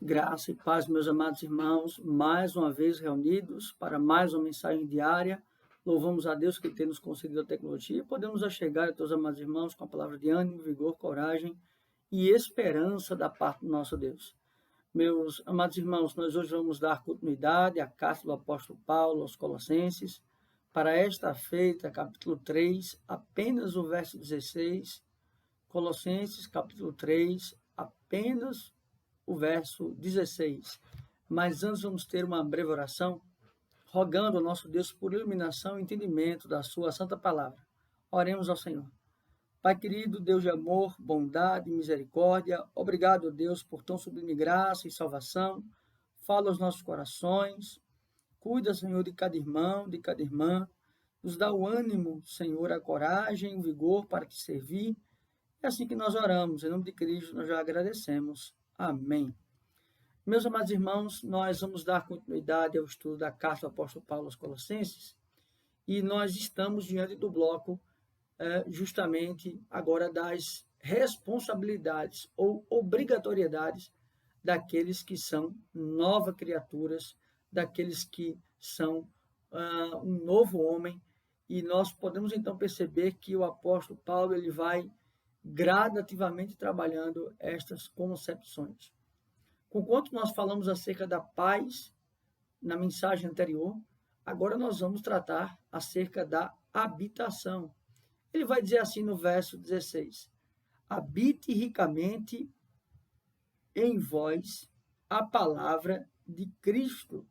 Graça e paz, meus amados irmãos, mais uma vez reunidos para mais uma mensagem diária. Louvamos a Deus que tem nos concedido a tecnologia e podemos chegar a todos os amados irmãos com a palavra de ânimo, vigor, coragem e esperança da parte do nosso Deus. Meus amados irmãos, nós hoje vamos dar continuidade à carta do apóstolo Paulo aos Colossenses. Para esta feita, capítulo 3, apenas o verso 16. Colossenses, capítulo 3, apenas o verso 16. Mas antes vamos ter uma breve oração, rogando ao nosso Deus por iluminação e entendimento da sua santa palavra. Oremos ao Senhor. Pai querido, Deus de amor, bondade e misericórdia, obrigado, Deus, por tão sublime graça e salvação. Fala aos nossos corações, cuida, Senhor, de cada irmão, de cada irmã. Nos dá o ânimo, Senhor, a coragem, o vigor para te servir. É assim que nós oramos, em nome de Cristo, nós já agradecemos. Amém. Meus amados irmãos, nós vamos dar continuidade ao estudo da carta do apóstolo Paulo aos Colossenses e nós estamos diante do bloco justamente agora das responsabilidades ou obrigatoriedades daqueles que são novas criaturas, daqueles que são um novo homem, e nós podemos então perceber que o apóstolo Paulo ele vai gradativamente trabalhando estas concepções. Conquanto nós falamos acerca da paz na mensagem anterior, agora nós vamos tratar acerca da habitação. Ele vai dizer assim no verso 16: habite ricamente em vós a palavra de Cristo,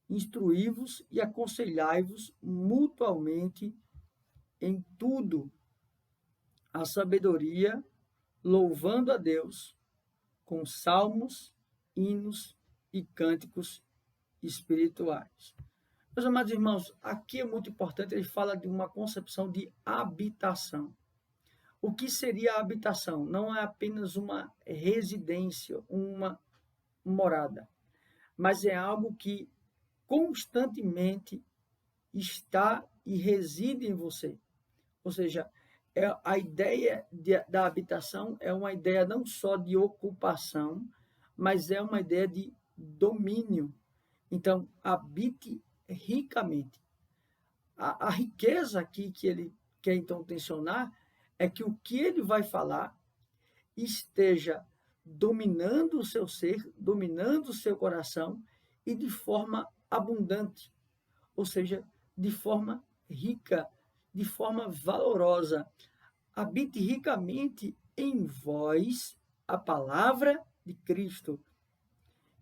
instruí-vos e aconselhai-vos mutuamente em tudo, a sabedoria, louvando a Deus com salmos, hinos e cânticos espirituais. Meus amados irmãos, aqui é muito importante, ele fala de uma concepção de habitação. O que seria a habitação? Não é apenas uma residência, uma morada, mas é algo que constantemente está e reside em você. Ou seja, a ideia da habitação é uma ideia não só de ocupação, mas é uma ideia de domínio. Então, habite ricamente. A riqueza aqui que ele quer então tensionar é que o que ele vai falar esteja dominando o seu ser, dominando o seu coração e de forma abundante, ou seja, de forma rica, de forma valorosa. Habite ricamente em vós a palavra de Cristo.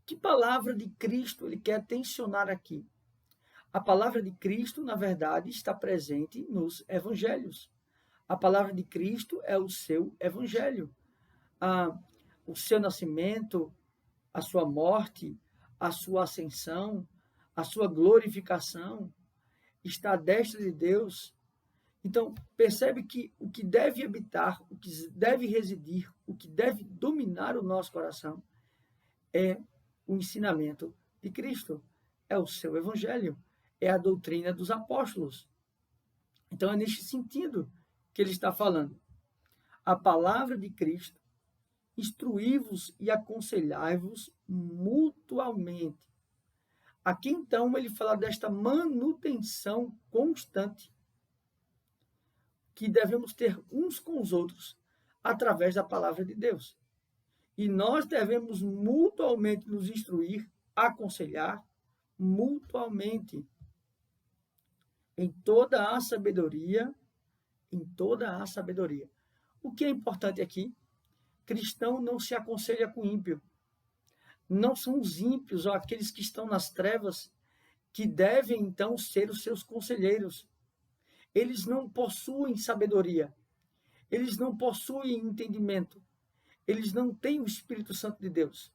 Que palavra de Cristo ele quer tensionar aqui? A palavra de Cristo, na verdade, está presente nos evangelhos. A palavra de Cristo é o seu evangelho. O seu nascimento, a sua morte, a sua ascensão, a sua glorificação, está à destra de Deus. Então, percebe que o que deve habitar, o que deve residir, o que deve dominar o nosso coração é o ensinamento de Cristo, é o seu evangelho, é a doutrina dos apóstolos. Então, é neste sentido que ele está falando. A palavra de Cristo, instruí-vos e aconselhai-vos mutuamente. Aqui, então, ele fala desta manutenção constante que devemos ter uns com os outros através da palavra de Deus. E nós devemos mutuamente nos instruir, aconselhar mutuamente em toda a sabedoria, em toda a sabedoria. O que é importante aqui? Cristão não se aconselha com ímpio. Não são os ímpios ou aqueles que estão nas trevas que devem então ser os seus conselheiros. Eles não possuem sabedoria, eles não possuem entendimento, eles não têm o Espírito Santo de Deus.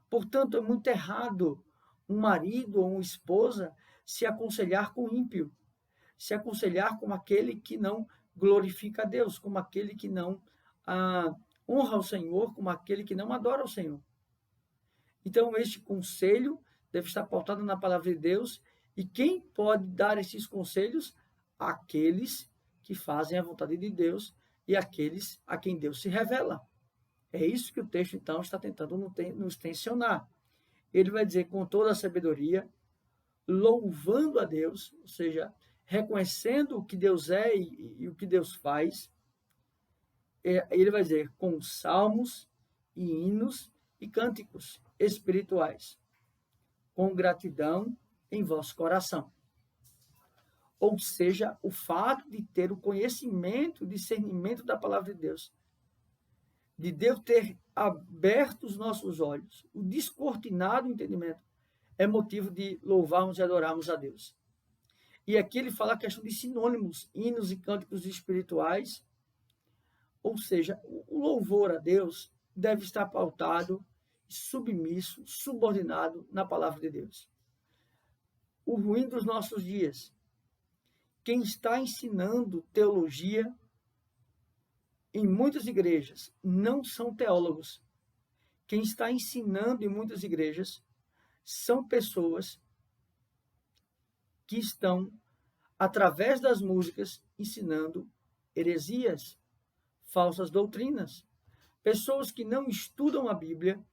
Portanto, é muito errado um marido ou uma esposa se aconselhar com ímpio, se aconselhar com aquele que não glorifica a Deus, como aquele que não honra o Senhor, como aquele que não adora o Senhor. Então, este conselho deve estar pautado na palavra de Deus, e quem pode dar esses conselhos? Aqueles que fazem a vontade de Deus e aqueles a quem Deus se revela. É isso que o texto, então, está tentando nos tensionar. Ele vai dizer com toda a sabedoria, louvando a Deus, ou seja, reconhecendo o que Deus é e o que Deus faz. Ele vai dizer com salmos e hinos e cânticos espirituais, com gratidão em vosso coração. Ou seja, o fato de ter o conhecimento, o discernimento da palavra de Deus ter aberto os nossos olhos, o descortinado entendimento, é motivo de louvarmos e adorarmos a Deus. E aqui ele fala a questão de sinônimos, hinos e cânticos espirituais, ou seja, o louvor a Deus deve estar pautado, submisso, subordinado na palavra de Deus. O ruim dos nossos dias, quem está ensinando teologia em muitas igrejas não são teólogos. Quem está ensinando em muitas igrejas são pessoas que estão, através das músicas, ensinando heresias, falsas doutrinas. Pessoas que não estudam a Bíblia,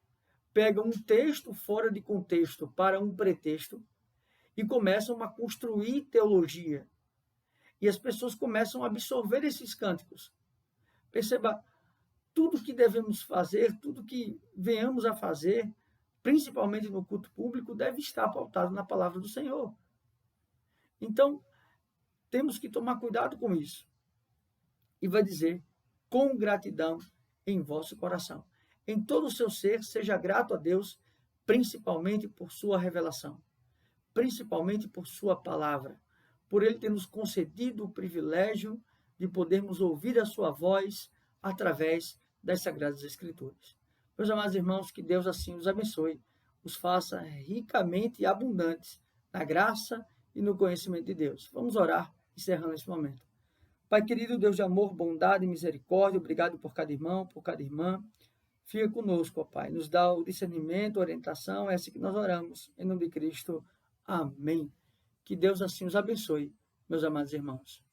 pegam um texto fora de contexto para um pretexto e começam a construir teologia. E as pessoas começam a absorver esses cânticos. Perceba, tudo que devemos fazer, tudo que venhamos a fazer, principalmente no culto público, deve estar pautado na palavra do Senhor. Então, temos que tomar cuidado com isso. E vai dizer, com gratidão em vosso coração. Em todo o seu ser, seja grato a Deus, principalmente por sua revelação, principalmente por sua palavra, por Ele ter nos concedido o privilégio de podermos ouvir a sua voz através das Sagradas Escrituras. Meus amados irmãos, que Deus assim os abençoe, os faça ricamente e abundantes na graça e no conhecimento de Deus. Vamos orar, encerrando esse momento. Pai querido, Deus de amor, bondade e misericórdia, obrigado por cada irmão, por cada irmã. Fica conosco, ó Pai. Nos dá o discernimento, a orientação, é assim que nós oramos. Em nome de Cristo. Amém. Que Deus assim os abençoe, meus amados irmãos.